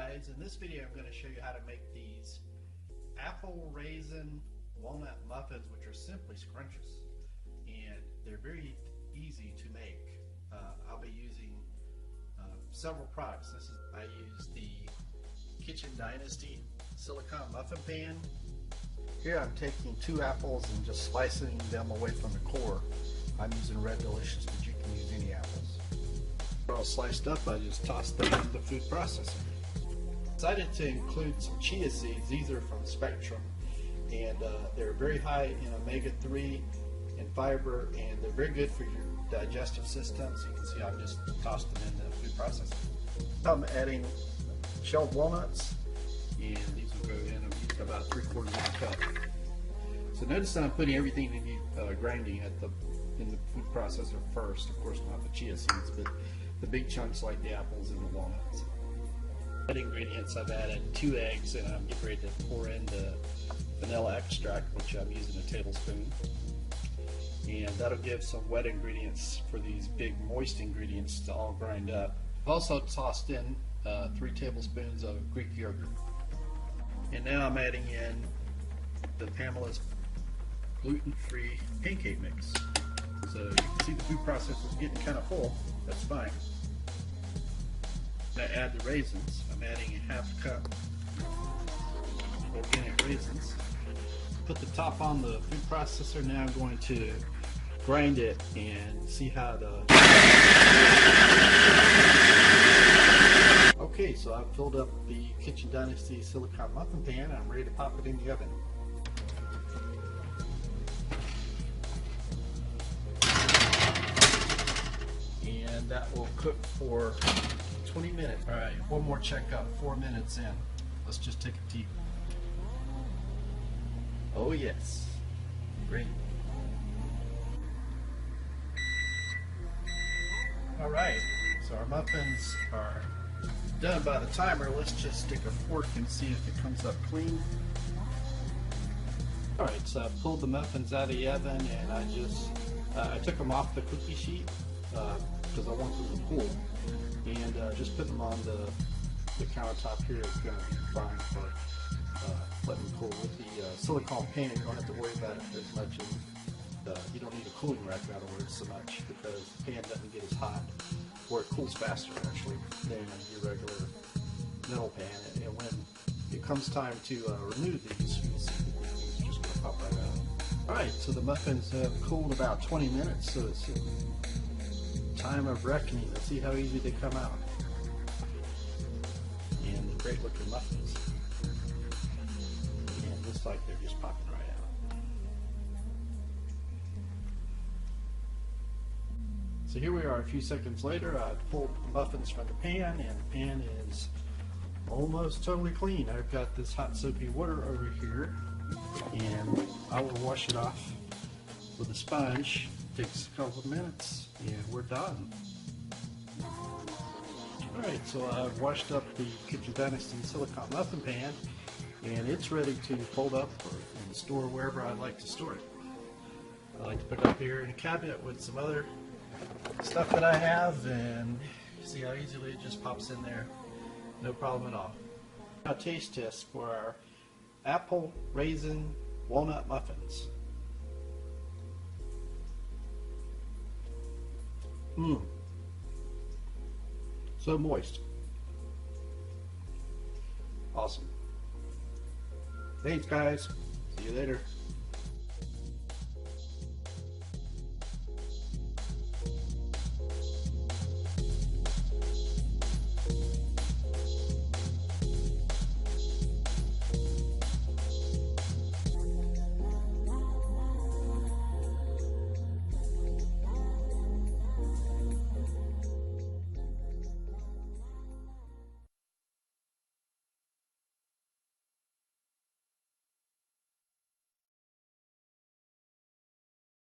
guys, in this video I'm going to show you how to make these apple raisin walnut muffins, which are simply scrumptious, and they're very easy to make. I'll be using several products. I use the Kitchen Dynasty Silicone muffin pan. Here I'm taking 2 apples and just slicing them away from the core. I'm using Red Delicious, but you can use any apples. They're all sliced up. I just tossed them in the food processor. Decided to include some chia seeds. These are from Spectrum, and they're very high in omega-3 and fiber, and they're very good for your digestive system. So you can see I've just tossed them in the food processor. I'm adding shelled walnuts, and these will go in. I'm using about 3/4 of a cup. So notice that I'm putting everything in grinding in the food processor first. Of course, not the chia seeds, but the big chunks like the apples and the walnuts. Ingredients, I've added 2 eggs, and I'm getting ready to pour in the vanilla extract, which I'm using a tablespoon, and that'll give some wet ingredients for these big moist ingredients to all grind up. I've also tossed in 3 tablespoons of Greek yogurt, and now I'm adding in the Pamela's gluten-free pancake mix. So you can see the food processor is getting kind of full. That's fine. I add the raisins. I'm adding a 1/2 cup organic raisins. Put the top on the food processor. Now I'm going to grind it and see how the... Okay, so I've filled up the Kitchen Dynasty Silicone muffin pan. I'm ready to pop it in the oven. And that will cook for 20 minutes. All right, one more checkup, 4 minutes in. Let's just take a peek. Oh yes, great. All right, so our muffins are done by the timer. Let's just stick a fork and see if it comes up clean. All right, so I pulled the muffins out of the oven, and I took them off the cookie sheet because I want them to cool. And just putting them on the countertop here is going to be fine for letting them cool. With the silicone pan, you don't have to worry about it as much as you don't need a cooling rack, in other words, so much, because the pan doesn't get as hot, or it cools faster actually than your regular metal pan. And when it comes time to remove these, you'll see it's just going to pop right out. Alright, so the muffins have cooled about 20 minutes, so it's time of reckoning. Let's see how easy they come out. And the great looking muffins. And looks like they're just popping right out. So here we are a few seconds later. I pulled the muffins from the pan, and the pan is almost totally clean. I've got this hot soapy water over here, and I will wash it off with a sponge. Takes a couple of minutes, and we're done. Alright, so I've washed up the Kitchen Dynasty Silicone muffin pan, and it's ready to fold up and store wherever I'd like to store it. I like to put it up here in a cabinet with some other stuff that I have, and see how easily it just pops in there. No problem at all. Now, taste test for our apple raisin walnut muffins. So moist. Awesome. Thanks, guys. See you later.